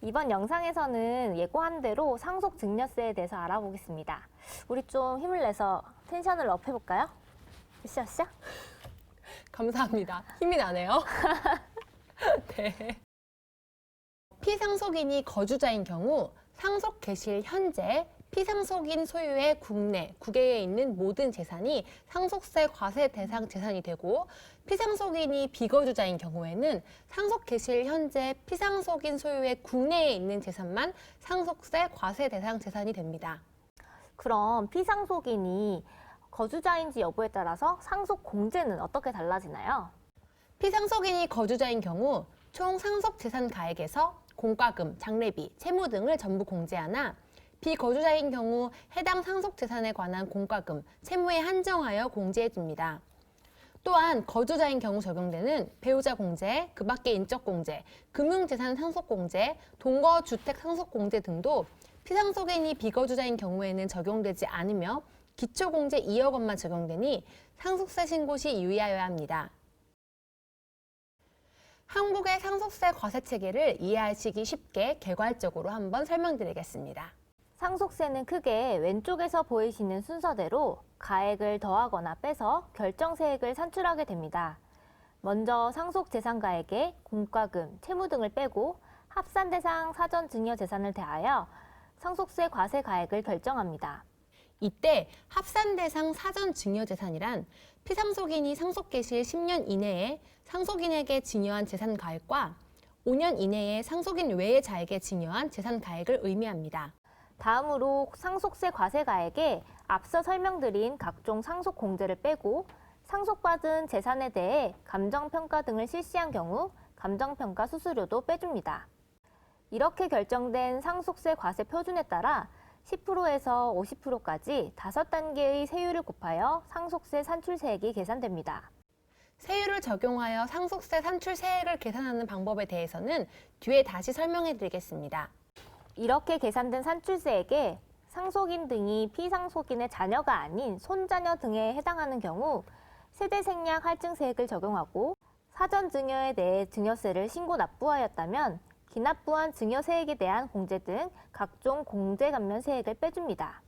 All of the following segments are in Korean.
이번 영상에서는 예고한 대로 상속 증여세에 대해서 알아보겠습니다. 우리 좀 힘을 내서 텐션을 업 해볼까요? 으쌰으쌰? 감사합니다. 힘이 나네요. 네. 피상속인이 거주자인 경우 상속 개시일 현재 피상속인 소유의 국내, 국외에 있는 모든 재산이 상속세 과세 대상 재산이 되고, 피상속인이 비거주자인 경우에는 상속 개시일 현재 피상속인 소유의 국내에 있는 재산만 상속세 과세 대상 재산이 됩니다. 그럼 피상속인이 거주자인지 여부에 따라서 상속 공제는 어떻게 달라지나요? 피상속인이 거주자인 경우 총 상속 재산 가액에서 공과금, 장례비, 채무 등을 전부 공제하나, 비거주자인 경우 해당 상속 재산에 관한 공과금, 채무에 한정하여 공제해줍니다. 또한 거주자인 경우 적용되는 배우자 공제, 그 밖의 인적 공제, 금융재산 상속 공제, 동거주택 상속 공제 등도 피상속인이 비거주자인 경우에는 적용되지 않으며 기초공제 2억 원만 적용되니 상속세 신고 시 유의하여야 합니다. 한국의 상속세 과세 체계를 이해하시기 쉽게 개괄적으로 한번 설명드리겠습니다. 상속세는 크게 왼쪽에서 보이시는 순서대로 가액을 더하거나 빼서 결정세액을 산출하게 됩니다. 먼저 상속재산가액에 공과금, 채무 등을 빼고 합산대상 사전증여재산을 대하여 상속세 과세 가액을 결정합니다. 이때 합산대상 사전증여재산이란 피상속인이 상속 개시일 10년 이내에 상속인에게 증여한 재산 가액과 5년 이내에 상속인 외의 자에게 증여한 재산 가액을 의미합니다. 다음으로 상속세 과세 가액에 앞서 설명드린 각종 상속 공제를 빼고 상속받은 재산에 대해 감정평가 등을 실시한 경우 감정평가 수수료도 빼줍니다. 이렇게 결정된 상속세 과세 표준에 따라 10%에서 50%까지 5단계의 세율을 곱하여 상속세 산출세액이 계산됩니다. 세율을 적용하여 상속세 산출세액을 계산하는 방법에 대해서는 뒤에 다시 설명해 드리겠습니다. 이렇게 계산된 산출세액에 상속인 등이 피상속인의 자녀가 아닌 손자녀 등에 해당하는 경우 세대생략 할증세액을 적용하고 사전증여에 대해 증여세를 신고 납부하였다면 기납부한 증여세액에 대한 공제 등 각종 공제감면세액을 빼줍니다.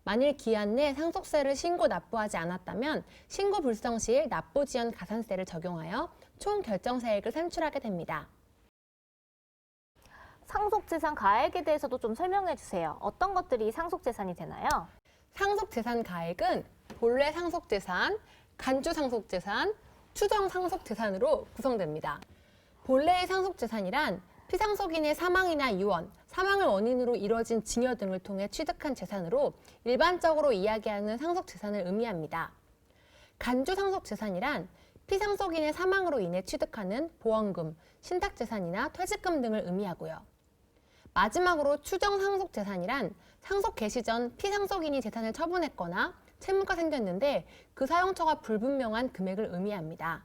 만일 기한 내 상속세를 신고 납부하지 않았다면 신고 불성 시일 납부지연 가산세를 적용하여 총 결정세액을 산출하게 됩니다. 상속재산 가액에 대해서도 좀 설명해 주세요. 어떤 것들이 상속재산이 되나요? 상속재산 가액은 본래 상속재산, 간주 상속재산, 추정 상속재산으로 구성됩니다. 본래의 상속재산이란 피상속인의 사망이나 이원, 사망을 원인으로 이뤄진 증여 등을 통해 취득한 재산으로 일반적으로 이야기하는 상속재산을 의미합니다. 간주 상속재산이란 피상속인의 사망으로 인해 취득하는 보험금, 신탁재산이나 퇴직금 등을 의미하고요. 마지막으로 추정 상속재산이란 상속 개시 전 피상속인이 재산을 처분했거나 채무가 생겼는데 그 사용처가 불분명한 금액을 의미합니다.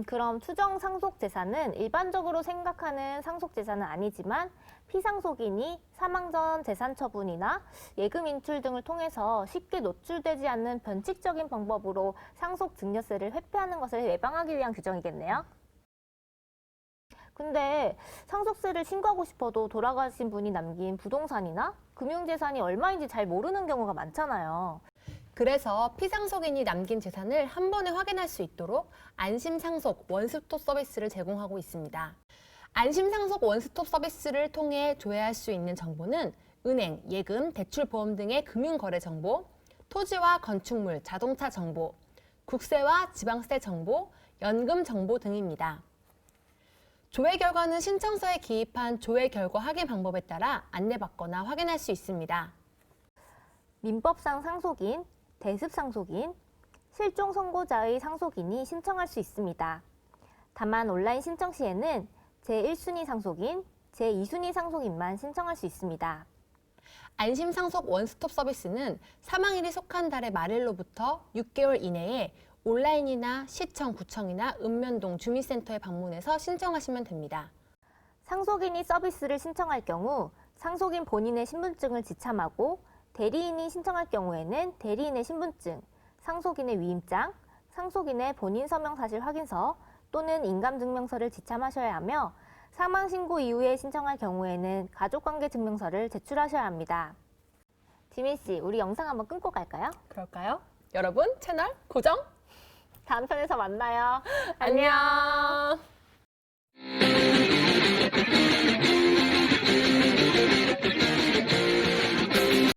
그럼 추정 상속재산은 일반적으로 생각하는 상속재산은 아니지만 피상속인이 사망 전 재산 처분이나 예금 인출 등을 통해서 쉽게 노출되지 않는 변칙적인 방법으로 상속증여세를 회피하는 것을 예방하기 위한 규정이겠네요. 근데 상속세를 신고하고 싶어도 돌아가신 분이 남긴 부동산이나 금융재산이 얼마인지 잘 모르는 경우가 많잖아요. 그래서 피상속인이 남긴 재산을 한 번에 확인할 수 있도록 안심상속 원스톱 서비스를 제공하고 있습니다. 안심상속 원스톱 서비스를 통해 조회할 수 있는 정보는 은행, 예금, 대출보험 등의 금융거래 정보, 토지와 건축물, 자동차 정보, 국세와 지방세 정보, 연금 정보 등입니다. 조회 결과는 신청서에 기입한 조회 결과 확인 방법에 따라 안내받거나 확인할 수 있습니다. 민법상 상속인, 대습상속인, 실종 선고자의 상속인이 신청할 수 있습니다. 다만 온라인 신청 시에는 제1순위 상속인, 제2순위 상속인만 신청할 수 있습니다. 안심상속 원스톱 서비스는 사망일이 속한 달의 말일로부터 6개월 이내에 온라인이나 시청, 구청이나 읍면동 주민센터에 방문해서 신청하시면 됩니다. 상속인이 서비스를 신청할 경우 상속인 본인의 신분증을 지참하고 대리인이 신청할 경우에는 대리인의 신분증, 상속인의 위임장, 상속인의 본인 서명 사실 확인서 또는 인감증명서를 지참하셔야 하며 사망 신고 이후에 신청할 경우에는 가족관계 증명서를 제출하셔야 합니다. 지민 씨, 우리 영상 한번 끊고 갈까요? 그럴까요? 여러분 채널 고정. 다음 편에서 만나요. 안녕.